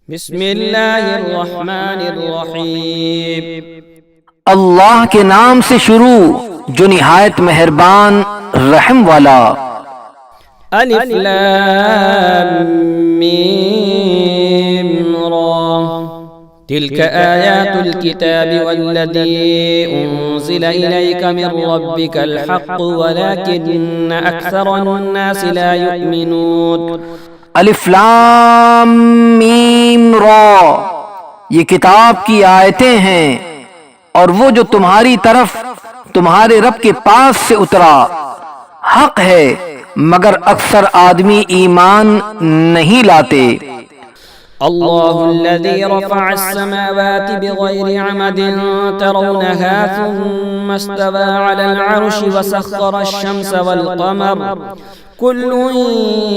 بسم اللہ الرحمن الرحیم۔ اللہ کے نام سے شروع جو نہایت مہربان رحم والا۔ الف لام میم را تلك آیات الكتاب والذی انزل الیک من ربک الحق ولكن اکثر الناس لا یؤمنون۔ الف لام میم را، یہ کتاب کی آیتیں ہیں اور وہ جو تمہاری طرف تمہارے رب کے پاس سے اترا حق ہے، مگر اکثر آدمی ایمان نہیں لاتے۔ اللہ الذي رفع السماوات بغير عمد ترونها ثم استوى على العرش وسخر الشمس والقمر كل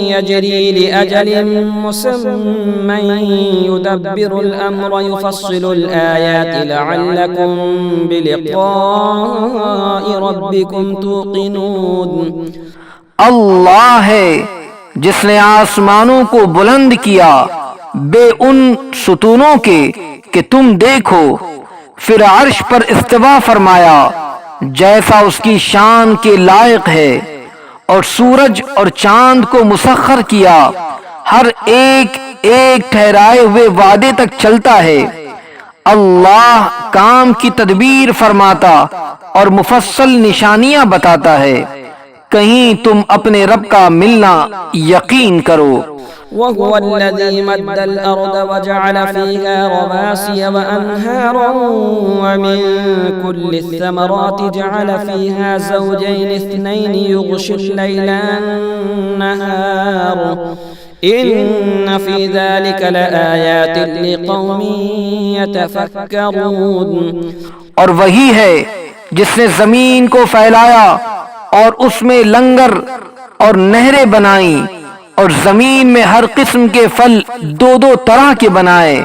يجري لأجل مسمى يدبر الأمر يفصل الآيات لعلكم بلقاء ربكم توقنون۔ اللہ ہے جس نے آسمانوں کو بلند کیا بے ان ستونوں کے کہ تم دیکھو، پھر عرش پر استوا فرمایا جیسا اس کی شان کے لائق ہے، اور سورج اور چاند کو مسخر کیا، ہر ایک ایک ٹھہرائے ہوئے وعدے تک چلتا ہے۔ اللہ کام کی تدبیر فرماتا اور مفصل نشانیاں بتاتا ہے، کہیں تم اپنے رب کا ملنا یقین کرو۔ وهو الذي مد الأرض وجعل فيها رواسي وأنهارا ومن كل الثمرات جعل فيها زوجين اثنين يغشي الليل النهار إن في ذلك لآيات لقوم يتفكرون۔ اور وہی ہے جس نے زمین کو پھیلایا اور اس میں لنگر اور نہریں بنائیں، اور زمین میں ہر قسم کے پھل دو دو طرح کے بنائے،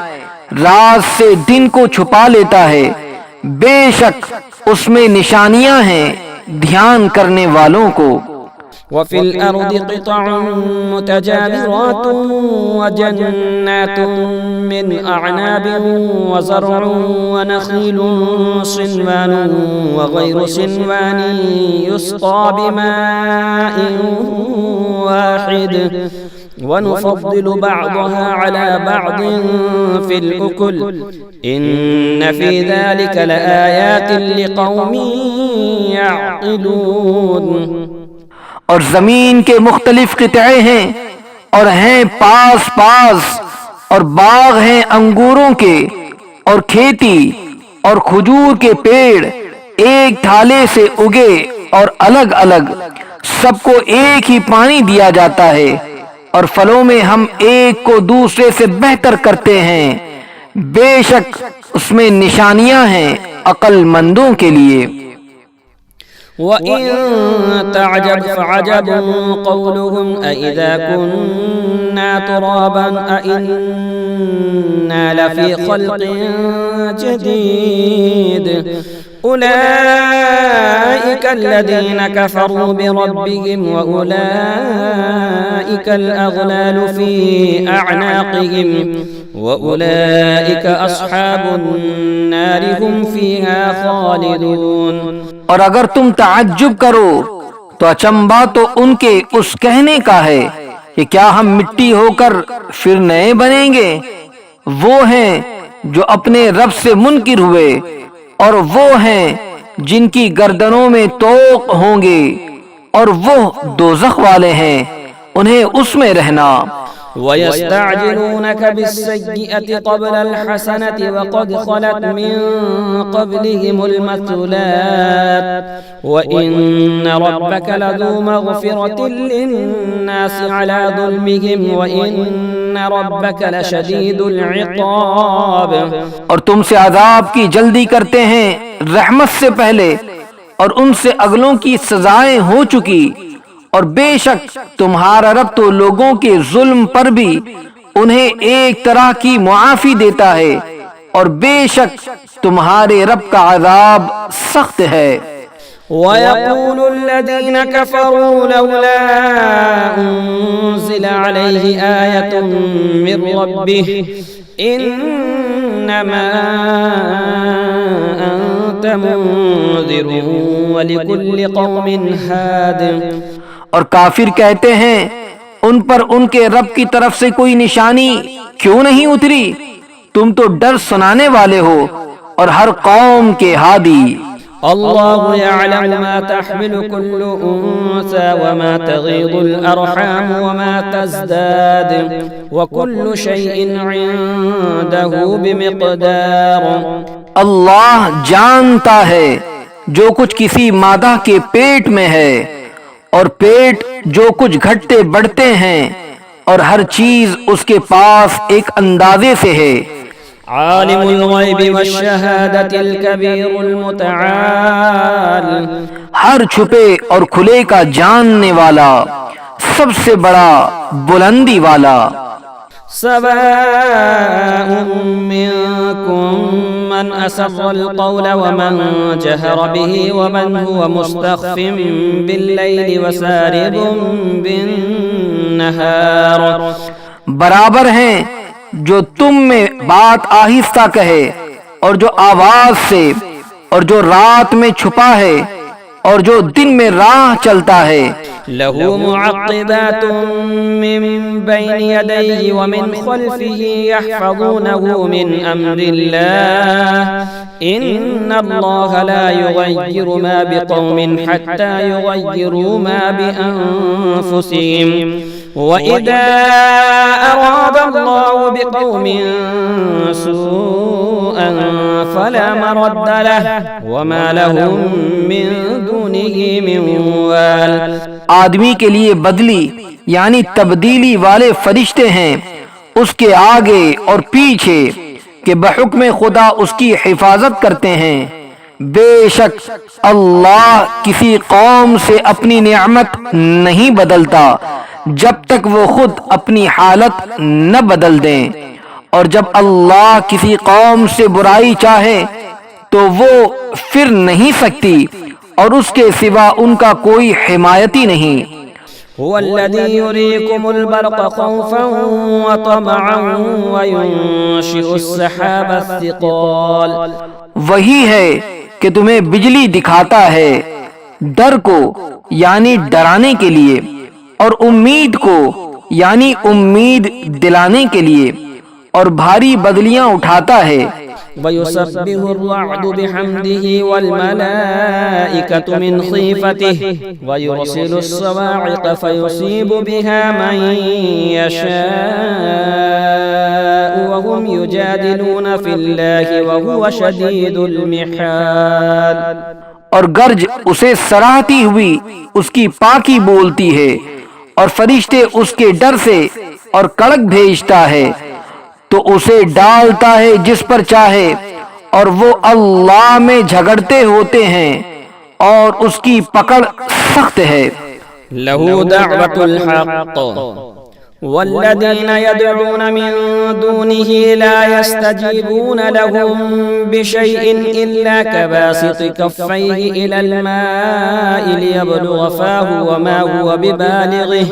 رات سے دن کو چھپا لیتا ہے، بے شک اس میں نشانیاں ہیں دھیان کرنے والوں کو۔ وفي الأرض قطع متجاورات وجنات من أعناب وزرع ونخيل صنوان وغير صنوان يسقى بماء واحد ونفضل بعضها على بعض في الأكل إن في ذلك لآيات لقوم يعقلون۔ اور زمین کے مختلف قطعے ہیں اور ہیں پاس پاس، اور باغ ہیں انگوروں کے اور کھیتی اور کھجور کے پیڑ ایک تھالے سے اگے اور الگ الگ، سب کو ایک ہی پانی دیا جاتا ہے، اور پھلوں میں ہم ایک کو دوسرے سے بہتر کرتے ہیں، بے شک اس میں نشانیاں ہیں عقل مندوں کے لیے۔ وَإِن تَعْجَبْ فَعَجَبٌ قَوْلُهُمْ أَإِذَا كُنَّا تُرَابًا أَإِنَّا لَفِي خَلْقٍ جَدِيدٍ أُولَئِكَ الَّذِينَ كَفَرُوا بِرَبِّهِمْ وَأُولَئِكَ الْأَغْلَالُ فِي أَعْنَاقِهِمْ وَأُولَئِكَ أَصْحَابُ النَّارِ هُمْ فِيهَا خَالِدُونَ۔ اور اگر تم تعجب کرو تو اچنبا تو ان کے اس کہنے کا ہے کہ کیا ہم مٹی ہو کر پھر نئے بنیں گے؟ وہ ہیں جو اپنے رب سے منکر ہوئے، اور وہ ہیں جن کی گردنوں میں طوق ہوں گے، اور وہ دوزخ والے ہیں، انہیں اس میں رہنا۔ وَيَسْتَعْجِلُونَكَ بِالسَّيِّئَةِ قَبْلَ الْحَسَنَةِ وَقَدْ خَلَتْ مِن قَبْلِهِمُ الْمَثُلَاتُ وَإِنَّ رَبَّكَ لَذُو مَغْفِرَةٍ لِلنَّاسِ عَلَى ظُلْمِهِمْ وَإِنَّ رَبَّكَ لَشَدِيدُ الْعِقَابِ۔ اور تم سے عذاب کی جلدی کرتے ہیں رحمت سے پہلے، اور ان سے اگلوں کی سزائیں ہو چکی، اور بے شک تمہارا رب تو لوگوں کے ظلم پر بھی انہیں ایک طرح کی معافی دیتا ہے، اور بے شک تمہارے رب کا عذاب سخت ہے۔ وَيَقُولُ الَّذِينَ كَفَرُوا لَوْلَا أُنزِلَ عَلَيْهِ آيَةٌ مِّن رَّبِّهِ إنما أنت منذر ولكل قوم هاد. اور کافر کہتے ہیں ان پر ان کے رب کی طرف سے کوئی نشانی کیوں نہیں اتری؟ تم تو ڈر سنانے والے ہو اور ہر قوم کے ہادی. الله يعلم ما تحمل كل أنثى وما تغيض الأرحام وما تزداد وكل شيء عنده بمقدار. اللہ جانتا ہے جو کچھ کسی مادہ کے پیٹ میں ہے اور پیٹ جو کچھ گھٹتے بڑھتے ہیں، اور ہر چیز اس کے پاس ایک اندازے سے ہے. عالم الغیب والشہادة الكبیر المتعال. ہر چھپے اور کھلے کا جاننے والا، سب سے بڑا بلندی والا. سواء منكم من أسر القول ومن جهر به ومن هو مستخف بالليل وسارب بالنهار. برابر ہیں جو تم میں بات آہستہ کہے اور جو آواز سے، اور جو رات میں چھپا ہے اور جو دن میں راہ چلتا ہے. له معقبات من بين يديه ومن خلفه يحفظونه من أمر الله إن الله لا يغير ما بقوم حتى يغيروا ما بأنفسهم وَإِذَا أَرَادَ اللَّهُ بِقَوْمٍ سُوءًا فَلَا مَرَدَّ لَهُ وَمَا لَهُم مِّن دُونِهِ مِن وَالٍ. آدمی کے لیے بدلی یعنی تبدیلی والے فرشتے ہیں اس کے آگے اور پیچھے کہ بحکم خدا اس کی حفاظت کرتے ہیں. بے شک اللہ کسی قوم سے اپنی نعمت نہیں بدلتا جب تک وہ خود اپنی حالت نہ بدل دیں، اور جب اللہ کسی قوم سے برائی چاہے تو وہ پھر نہیں سکتی اور اس کے سوا ان کا کوئی حمایتی نہیں. هو الذي يريكم البرق خوفا وطمعا وينشئ السحاب الثقال. وہی ہے کہ تمہیں بجلی دکھاتا ہے ڈر کو یعنی ڈرانے کے لیے، اور امید کو یعنی امید دلانے کے لیے، اور بھاری بدلیاں اٹھاتا ہے. وَيُسَبِّحُ الرَّعْدُ بِحَمْدِهِ وَالْمَلَائِكَةُ مِنْ خِيفَتِهِ وَيُرْسِلُ الصَّوَاعِقَ فَيُصِيبُ بِهَا مَن يَشَاءُ وَهُمْ يُجَادِلُونَ فِي اللَّهِ وَهُوَ شَدِيدُ الْمِحَالِ. اور گرج اسے سراہتی ہوئی اس کی پاکی بولتی ہے، اور فرشتے اس کے ڈر سے اور کڑک بھیجتا ہے تو اسے ڈالتا ہے جس پر چاہے، اور وہ اللہ میں جھگڑتے ہوتے ہیں اور اس کی پکڑ سخت ہے. له دعوة الحق والذين يدعون من دونه لا يستجيبون لهم بشيء إلا كباسط كفيه إلى الماء ليبلغ فاه وما هو ببالغه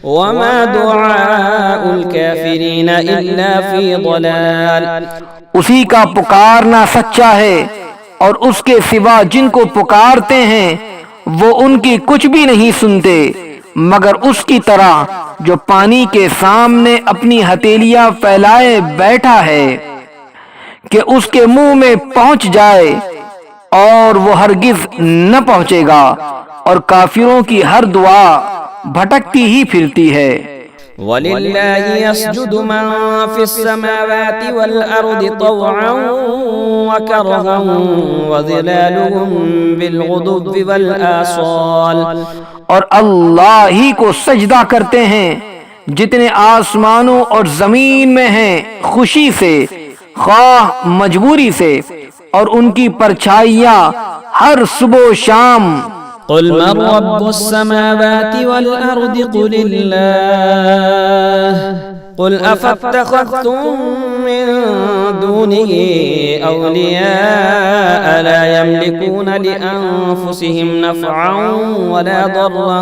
وما دعاء الكافرين إلا في ضلال. اسی کا پکارنا سچا ہے، اور اس کے سوا جن کو پکارتے ہیں وہ ان کی کچھ بھی نہیں سنتے مگر اس کی طرح جو پانی کے سامنے اپنی ہتھیلیاں پھیلائے بیٹھا ہے کہ اس کے منہ میں پہنچ جائے اور وہ ہرگز نہ پہنچے گا، اور کافروں کی ہر دعا بھٹکتی ہی پھرتی ہے. وَلِلَّهِ يَسْجُدُ مَن فِي السَّمَاوَاتِ وَالْأَرْضِ طَوْعًا وَكَرْهًا وَظِلَالُهُم بِالْغُدُوِّ وَالْآصَالِ. اور اللہ ہی کو سجدہ کرتے ہیں جتنے آسمانوں اور زمین میں ہیں، خوشی سے خواہ مجبوری سے، اور ان کی پرچھائیاں ہر صبح و شام. قل من رب السماوات والأرض قل الله قل أفاتخذتم من دونه أولياء لا يملكون لأنفسهم نفعا ولا ضرا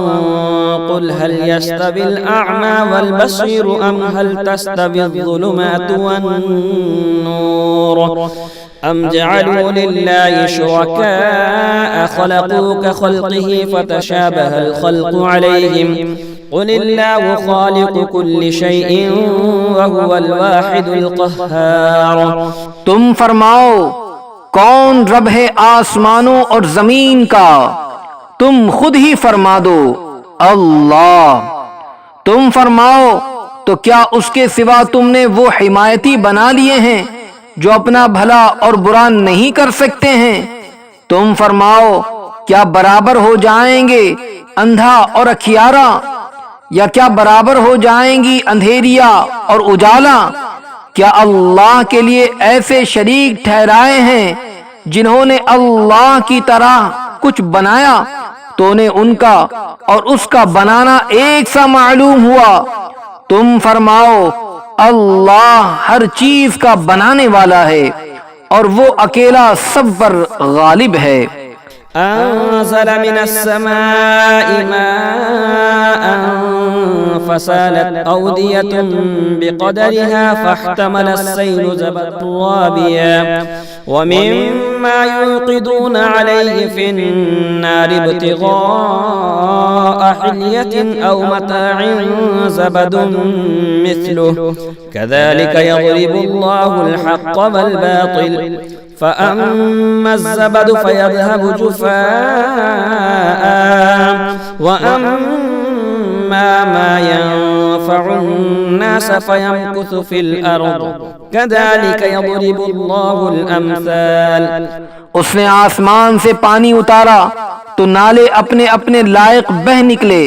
قل هل يستوي الأعمى والبصير أم هل تستوي الظلمات والنور أم جعلوا لله شركاء خلقوا كخلقه فتشابه الخلق عليهم قل الله خالق كل شيء وهو الواحد القهار۔ تم فرماؤ کون رب ہے آسمانوں اور زمین کا؟ تم خود ہی فرما دو اللہ۔ تم فرماؤ تو کیا اس کے سوا تم نے وہ حمایتی بنا لیے ہیں جو اپنا بھلا اور برا نہیں کر سکتے ہیں؟ تم فرماؤ کیا برابر ہو جائیں گے اندھا اور اکھیارا، یا کیا برابر ہو جائیں گی اندھیریا اور اجالا؟ کیا اللہ کے لیے ایسے شریک ٹھہرائے ہیں جنہوں نے اللہ کی طرح کچھ بنایا تو انہیں ان کا اور اس کا بنانا ایک سا معلوم ہوا؟ تم فرماؤ اللہ ہر چیز کا بنانے والا ہے اور وہ اکیلا سب پر غالب ہے۔ أنزل من السماء ماء فسالت أودية بقدرها فاحتمل السيل زبدا رابيا ومما يوقدون عليه في النار ابتغاء حلية أو متاع زبد مثله كذلك يضرب الله الحق والباطل فأما الزبد فيذهب جفاء وأما ما ينفع الناس فيمكث في الأرض كذلك يضرب الله الأمثال۔ اس نے آسمان سے پانی اتارا تو نالے اپنے اپنے لائق بہ نکلے،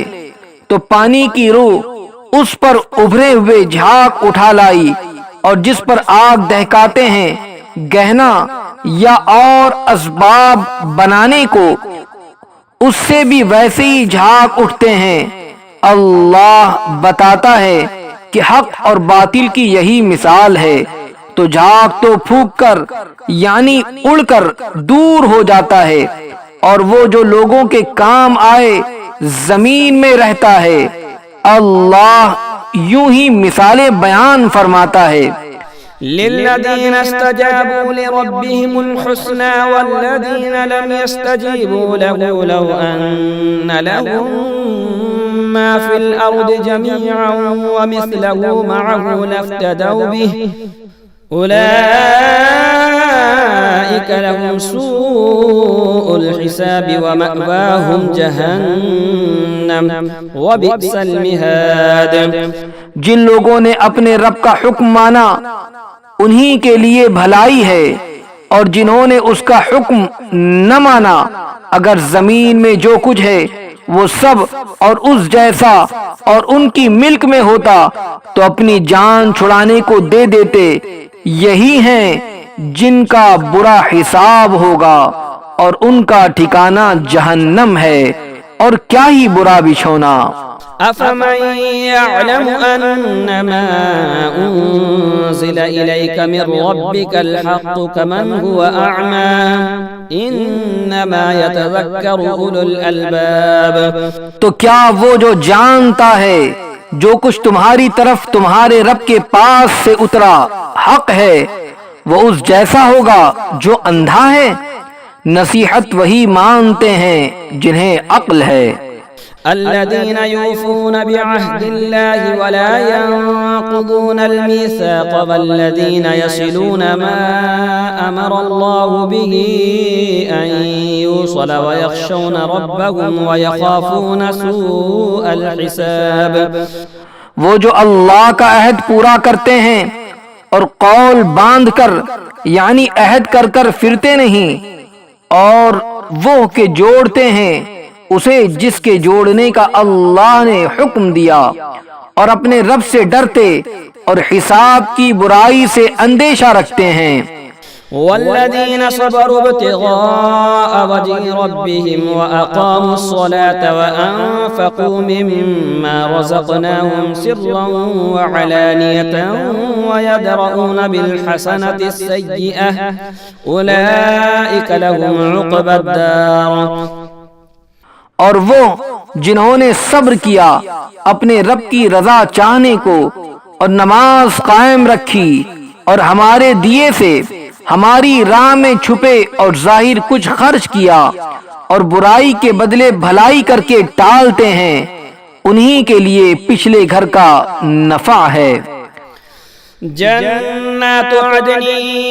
تو پانی کی روح اس پر ابھرے ہوئے جھاگ اٹھا لائی، اور جس پر آگ دہکاتے ہیں گہنا یا اور اسباب بنانے کو، اس سے بھی ویسے ہی جھاگ اٹھتے ہیں۔ اللہ بتاتا ہے کہ حق اور باطل کی یہی مثال ہے، تو جھاگ تو پھونک کر یعنی اڑ کر دور ہو جاتا ہے، اور وہ جو لوگوں کے کام آئے زمین میں رہتا ہے۔ اللہ یوں ہی مثالیں بیان فرماتا ہے۔ للذين استجابوا لربهم الحسنى والذين لم يستجيبوا له لو أن لهم ما في الأرض جميعا ومثله معه لافتدوا به أولئك لهم سوء الحساب ومأواهم جهنم وبئس المهاد۔ جن لوگوں نے اپنے رب کا حکم مانا انہی کے لیے بھلائی ہے، اور جنہوں نے اس کا حکم نہ مانا اگر زمین میں جو کچھ ہے وہ سب اور اس جیسا اور ان کی ملک میں ہوتا تو اپنی جان چھڑانے کو دے دیتے۔ یہی ہیں جن کا برا حساب ہوگا اور ان کا ٹھکانہ جہنم ہے، اور کیا ہی برا بچھونا۔ أفمن يعلم أنما أنزل إليك من ربك الحق كمن هو أعمى إنما يتذكر أولو الألباب۔ تو کیا وہ جو جانتا ہے جو کچھ تمہاری طرف تمہارے رب کے پاس سے اترا حق ہے، وہ اس جیسا ہوگا جو اندھا ہے؟ نصیحت وہی مانتے ہیں جنہیں عقل ہے۔ الذين يوفون بعهد الله ولا ينقضون الميثاق والذين يصلون ما أمر الله به أن يوصل ويخشون ربهم ويخافون سوء الحساب۔ وہ جو اللہ کا عہد پورا کرتے ہیں اور قول باندھ کر یعنی عہد کر کر پھرتے نہیں، اور وہ کہ جوڑتے ہیں اسے جس کے جوڑنے کا اللہ نے حکم دیا، اور اپنے رب سے ڈرتے اور حساب کی برائی سے اندیشہ رکھتے ہیں۔ والذين صبروا ابتغاء وجه ربهم وأقاموا الصلاة وأنفقوا مما رزقناهم سرا وعلانية ويدرؤون بالحسنة السيئة أولئك لهم عقبى الدار. اور وہ جنہوں نے صبر کیا اپنے رب کی رضا چاہنے کو اور نماز قائم رکھی اور ہمارے دیے سے ہماری راہ میں چھپے اور ظاہر کچھ خرچ کیا اور برائی کے بدلے بھلائی کر کے ٹالتے ہیں، انہی کے لیے پچھلے گھر کا نفع ہے. جنات عدن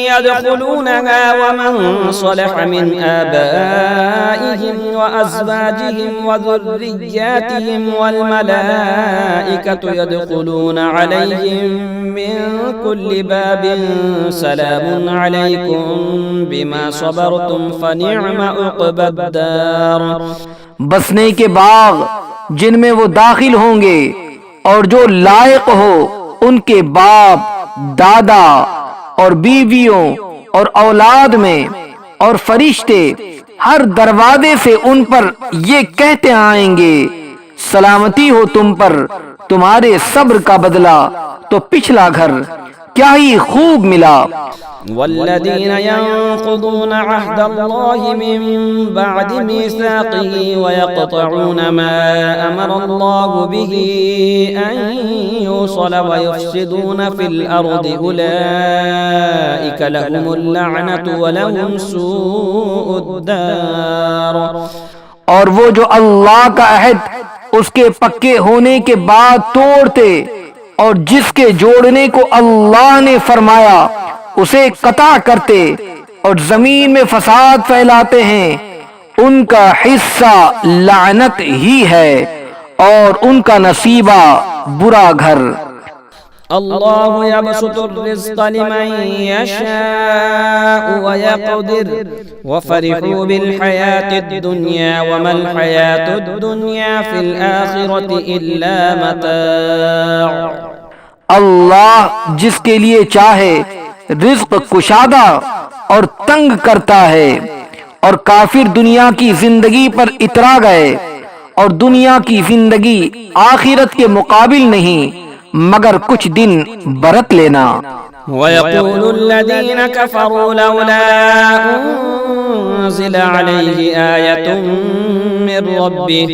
يدخلونها ومن صلح من آبائهم وأزواجهم وذرياتهم والملائكة يدخلون عليهم من كل باب سلام عليكم بما صبرتم فنعم عقبى الدار. بسنے کے باغ جن میں وہ داخل ہوں گے اور جو لائق ہو ان کے باپ، دادا اور بیویوں اور اولاد میں اور فرشتے ہر دروازے سے ان پر یہ کہتے آئیں گے سلامتی ہو تم پر، تمہارے صبر کا بدلہ تو پچھلا گھر کیا ہی خوب ملا. والذين ينقضون عهد الله من بعد ميثاقه ويقطعون ما أمر الله به أن يوصل ويفسدون في الأرض أولئك لهم اللعنة ولهم سوء الدار. اور وہ جو اللہ کا عہد اس کے پکے ہونے کے بعد توڑتے اور جس کے جوڑنے کو اللہ نے فرمایا اسے قطع کرتے اور زمین میں فساد پھیلاتے ہیں، ان کا حصہ لعنت ہی ہے اور ان کا نصیبہ برا گھر. اللہ يبسط الرزق لمن يشاء ويقدر وفرحوا بالحياة الدنيا وما الحياة الدنيا في الآخرة إلا متاع. اللہ جس کے لیے چاہے رزق کشادہ اور تنگ کرتا ہے، اور کافر دنیا کی زندگی پر اترا گئے، اور دنیا کی زندگی آخرت کے مقابل نہیں مگر کچھ دن برت لینا. وَيَقُولُ الَّذِينَ كَفَرُوا لَوْلَا أُنزِلَ عَلَيْهِ آيَةٌ مِّن رَّبِّهِ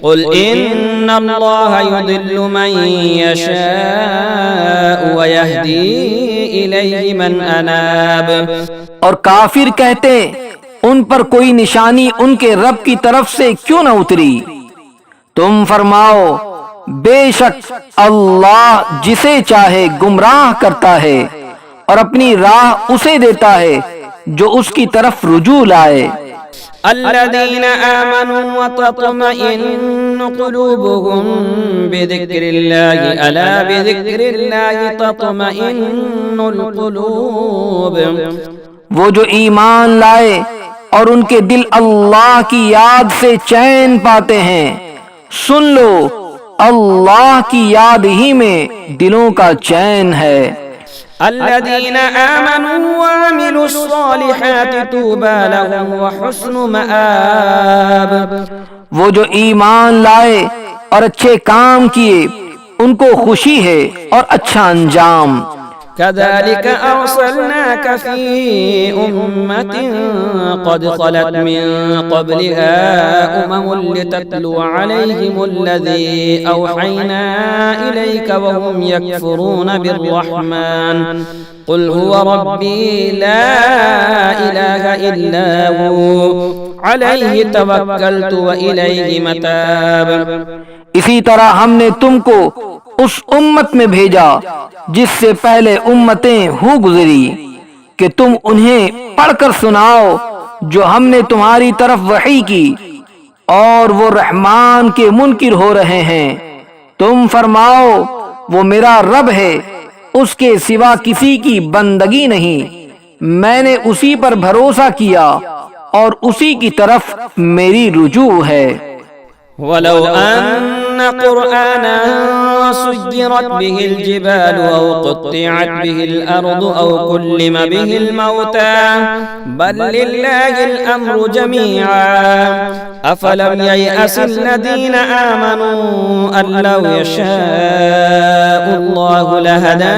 قُلْ إِنَّ اللَّهَ يُضِلُّ مَن يَشَاءُ وَيَهْدِي إِلَيْهِ مَنْ أَنَابَ. اور کافر کہتے ان پر کوئی نشانی ان کے رب کی طرف سے کیوں نہ اتری؟ تم فرماؤ بے شک اللہ جسے چاہے گمراہ کرتا ہے اور اپنی راہ اسے دیتا ہے جو اس کی طرف رجوع لائے. الذين آمنوا وتطمئن قلوبهم بذكر الله ألا بذكر الله تطمئن القلوب. وہ جو ایمان لائے اور ان کے دل اللہ کی یاد سے چین پاتے ہیں، سن لو اللہ کی یاد ہی میں دلوں کا چین ہے. الذين آمنوا وعملوا الصالحات طوبى لهم وحسن مآب. وہ جو ایمان لائے اور اچھے کام کیے ان کو خوشی ہے اور اچھا انجام. كذلك أرسلناك في أمة قد خلت من قبلها لتتلو عليهم الذي أوحينا إليك وهم يكفرون بالرحمن قل هو ربي لا إله إلا هو عليه توكلت وإليه متاب. اسی طرح ہم نے تم کو اس امت میں بھیجا جس سے پہلے امتیں ہو گزری کہ تم انہیں پڑھ کر سناؤ جو ہم نے تمہاری طرف وحی کی، اور وہ رحمان کے منکر ہو رہے ہیں. تم فرماؤ وہ میرا رب ہے، اس کے سوا کسی کی بندگی نہیں، میں نے اسی پر بھروسہ کیا اور اسی کی طرف میری رجوع ہے. وَلَوْ أَنَّ قرآنا سيرت به الجبال أو قطعت به الأرض أو كلم به الموتى بل لله الأمر جميعا أفلم ييأس الذين آمنوا أن لو يشاء الله لهدى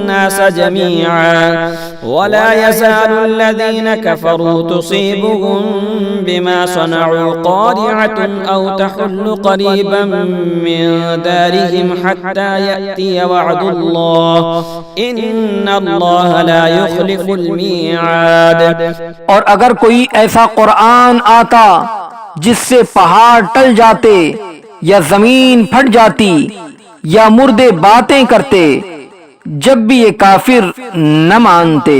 الناس جميعا ولا يزال الذين كفروا تصيبهم بما صنعوا قارعة أو تحل قريبا من دارهم حتى يأتي وعد الله إن الله لا يخلف الميعاد. اور اگر کوئی ایسا قرآن آتا جس سے پہاڑ ٹل جاتے یا زمین پھٹ جاتی یا مردے باتیں کرتے، جب بھی یہ کافر نہ مانتے،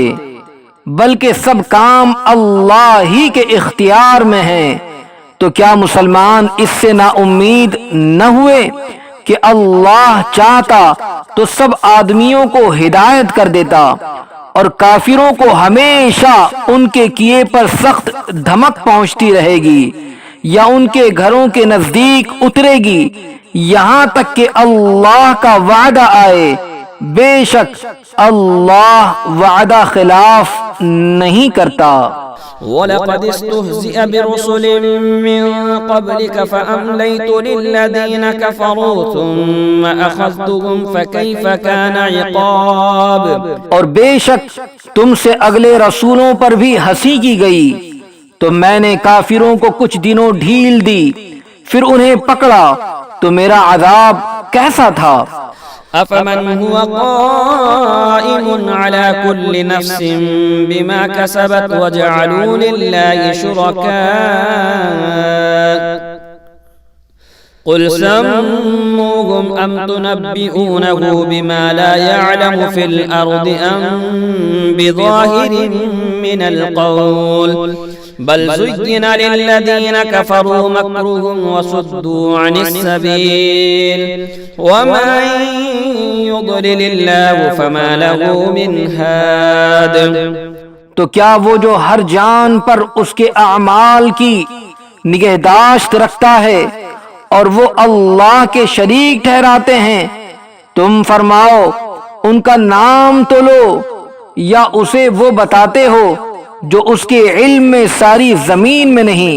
بلکہ سب کام اللہ ہی کے اختیار میں ہیں، تو کیا مسلمان اس سے نا امید نہ ہوئے کہ اللہ چاہتا تو سب آدمیوں کو ہدایت کر دیتا اور کافروں کو ہمیشہ ان کے کیے پر سخت دھمک پہنچتی رہے گی یا ان کے گھروں کے نزدیک اترے گی یہاں تک کہ اللہ کا وعدہ آئے. بے شک اللہ وعدہ خلاف نہیں کرتا. وَلَقَدِ اسْتُهْزِئَ بِرُسُلٍ مِّن قَبْلِكَ فَأَمْلَيْتُ لِلَّذِينَ كَفَرُوا ثُمَّ أَخَذْتُهُمْ فَكَيْفَ كَانَ عِقَابِ. اور بے شک تم سے اگلے رسولوں پر بھی ہنسی کی گئی تو میں نے کافروں کو کچھ دنوں ڈھیل دی، پھر انہیں پکڑا تو میرا عذاب کیسا تھا. أَفَمَنْ هُوَ قَائِمٌ عَلَى كُلِّ نَفْسٍ بِمَا كَسَبَتْ وَجَعَلُوا لِلَّهِ شُرَكَاءَ قُلْ سَمُّوهُمْ أَمْ تُنَبِّئُونَهُ بِمَا لَا يَعْلَمُ فِي الْأَرْضِ أَمْ بِظَاهِرٍ مِّنَ الْقَوْلِ بل زين للذين كفروا مكرهم وصدوا عن السبيل ومن يضلل الله فما له من هاد. تو کیا وہ جو ہر جان پر اس کے اعمال کی نگہداشت رکھتا ہے اور وہ اللہ کے شریک ٹھہراتے ہیں، تم فرماؤ ان کا نام تو لو یا اسے وہ بتاتے ہو جو اس کے علم میں ساری زمین میں نہیں،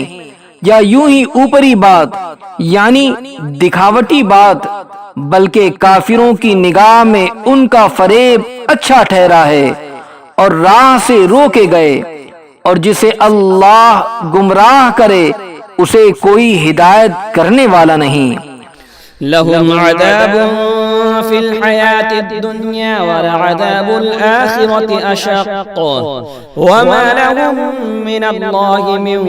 یا یوں ہی اوپری بات یعنی دکھاوٹی بات، بلکہ کافروں کی نگاہ میں ان کا فریب اچھا ٹھہرا ہے اور راہ سے روکے گئے، اور جسے اللہ گمراہ کرے اسے کوئی ہدایت کرنے والا نہیں. لهم عذاب في الحياة الدنيا ولعذاب الآخرة أشق وما لهم من الله من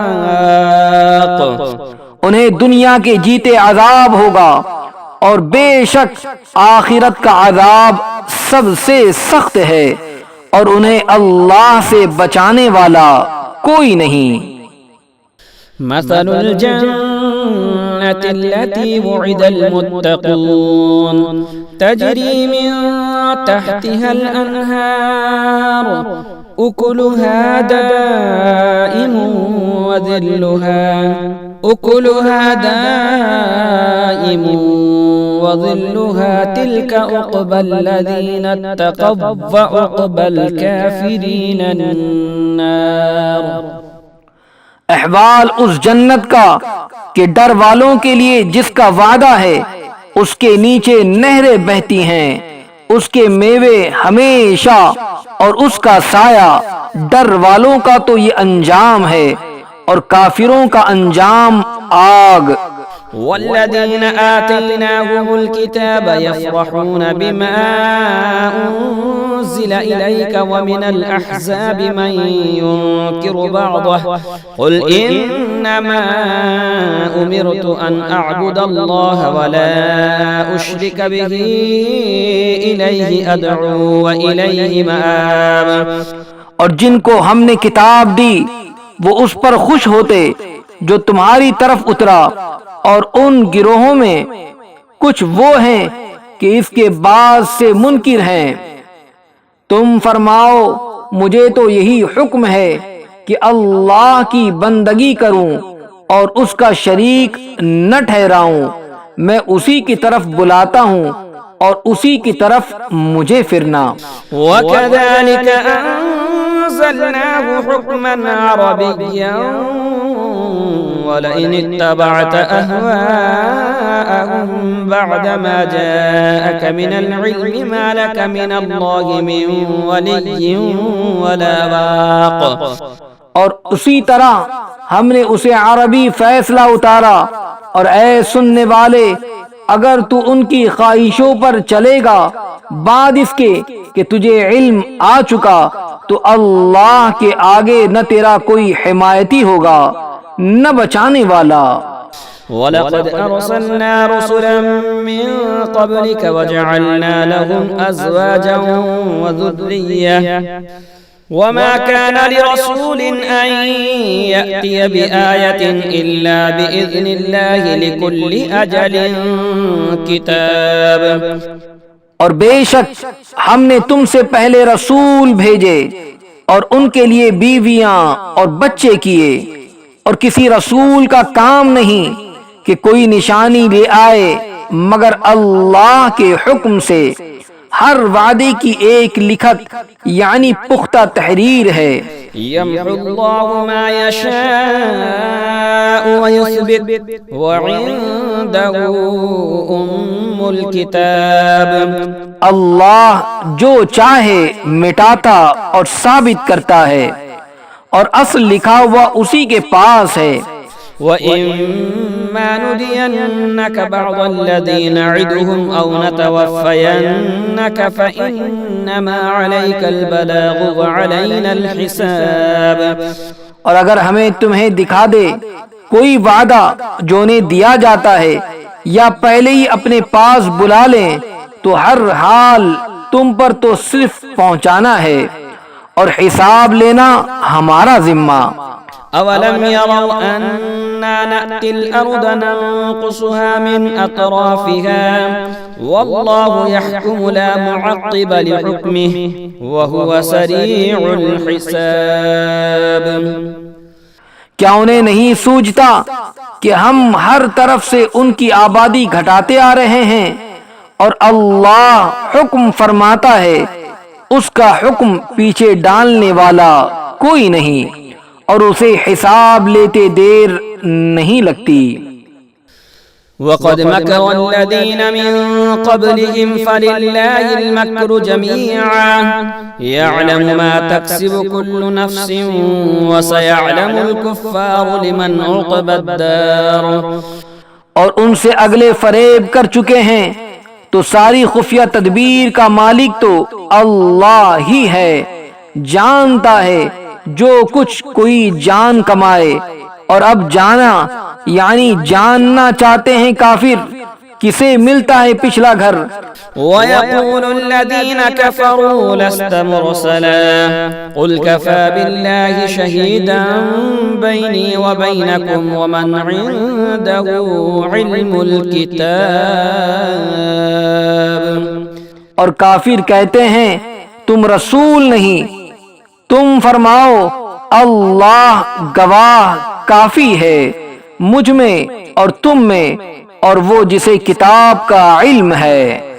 واق. انہیں دنیا کے جیتے عذاب ہوگا اور بے شک آخرت کا عذاب سب سے سخت ہے اور انہیں اللہ سے بچانے والا کوئی نہیں. مثل الجنة التي وعد المتقون تجري من تحتها الأنهار أكلها دائم وظلها تلك عقبى الذين اتقوا وعقبى الكافرين النار. احوال اس جنت کا کہ ڈر والوں کے لیے جس کا وعدہ ہے، اس کے نیچے نہریں بہتی ہیں، اس کے میوے ہمیشہ اور اس کا سایہ. ڈر والوں کا تو یہ انجام ہے اور کافروں کا انجام آگ. والذين آتيناهم الكتاب يفرحون بما أنزل إليك ومن الأحزاب من ينكر بعضه قل إنما أمرت أن أعبد الله ولا أشرك به إليه أدعو وإليه مآب. اور جن کو ہم نے کتاب دی وہ اس پر خوش ہوتے جو تمہاری طرف اترا، اور ان گروہوں میں کچھ وہ ہیں کہ اس کے بعد سے منکر ہیں. تم فرماؤ مجھے تو یہی حکم ہے کہ اللہ کی بندگی کروں اور اس کا شریک نہ ٹھہراؤں، میں اسی کی طرف بلاتا ہوں اور اسی کی طرف مجھے پھرنا۔ وَكَذَلِكَ أَنزَلْنَاهُ حُكْمًا عَرَبِيًّا وَلَئِنِ اتَّبَعْتَ أَهْوَاءَهُمْ بَعْدَمَا جَاءَكَ مِنَ الْعِلْمِ مَا لَكَ مِنَ اللَّهِ مِنْ وَلِيٍّ وَلَا وَاقٍ۔ اور اسی طرح ہم نے اسے عربی فیصلہ اتارا، اور اے سننے والے، اگر تو ان کی خواہشوں پر چلے گا بعد اس کے کہ تجھے علم آ چکا، تو اللہ کے آگے نہ تیرا کوئی حمایتی ہوگا نہ بچانے والا۔ وَلَقَدْ أَرْسَلْنَا رُسُلًا مِّن قَبْلِكَ وَجَعَلْنَا لَهُمْ أَزْوَاجًا وَذُرِّيَّةً وَمَا كَانَ لِرَسُولٍ أَن يَأْتِيَ بِآيَةٍ إِلَّا بِإِذْنِ اللَّهِ لِكُلِّ أَجَلٍ كِتَابٌ۔ اور بے شک ہم نے تم سے پہلے رسول بھیجے اور ان کے لیے بیویاں اور بچے کیے، اور کسی رسول کا کام نہیں کہ کوئی نشانی لے آئے مگر اللہ کے حکم سے۔ ہر وعدے کی ایک لکھت یعنی پختہ تحریر ہے۔ يَمْحُو اللَّهُ مَا يَشَاءُ وَيُثْبِتُ وَعِندَهُ أُمُّ الْكِتَابِ۔ اللہ جو چاہے مٹاتا اور ثابت کرتا ہے، اور اصل لکھا ہوا اسی کے پاس ہے۔ وَإِمَّا نُرِيَنَّكَ بَعْضَ الَّذِي نَعِدُهُمْ أَوْ نَتَوَفَّيَنَّكَ فَإِنَّمَا عَلَيْكَ الْبَلَاغُ وَعَلَيْنَا الْحِسَابُ۔ اور اگر ہمیں تمہیں دکھا دے کوئی وعدہ جو انہیں دیا جاتا ہے، یا پہلے ہی اپنے پاس بلا لیں، تو ہر حال تم پر تو صرف پہنچانا ہے اور حساب لینا ہمارا ذمہ۔ أَوَلَمْ يَرَوْا أَنَّا نَأْتِي الْأَرْضَ نَنقُصُهَا مِنْ أَطْرَافِهَا وَاللَّهُ يَحْكُمُ لَا مُعَقِّبَ لِحُكْمِهِ وَهُوَ سَرِيعُ الْحِسَابِ۔ کیا انہیں نہیں سوجتا کہ ہم ہر طرف سے ان کی آبادی گھٹاتے آ رہے ہیں، اور اللہ حکم فرماتا ہے، اس کا حکم پیچھے ڈالنے والا کوئی نہیں، اور اسے حساب لیتے دیر نہیں لگتی۔ وَقَدْ مَكَرَ الَّذِينَ مِن قَبْلِهِمْ فَلِلَّهِ الْمَكْرُ جَمِيعًا يَعْلَمُ مَا تَكْسِبُ كُلُّ نَفْسٍ وَسَيَعْلَمُ الْكُفَّارُ لِمَنْ عُقْبَى الدَّارِ۔ اور ان سے اگلے فریب کر چکے ہیں، تو ساری خفیہ تدبیر کا مالک تو اللہ ہی ہے، جانتا ہے جو کچھ کوئی جان کمائے۔ اور اب جانا یعنی جاننا چاہتے ہیں کافر کسے ملتا ہے پچھلا گھر۔ وَيَقُولُ الَّذِينَ كَفَرُوا لَسْتَ مُرْسَلًا قُلْ كَفَى بِاللَّهِ شَهِيدًا بَيْنِي وَبَيْنَكُمْ وَمَنْ عِندَهُ عِلْمُ الْكِتَابِ۔ اور کافر کہتے ہیں تم رسول نہیں، تم فرماؤ اللہ گواہ کافی ہے مجھ میں اور تم میں، اور وہ جسے کتاب کا علم ہے۔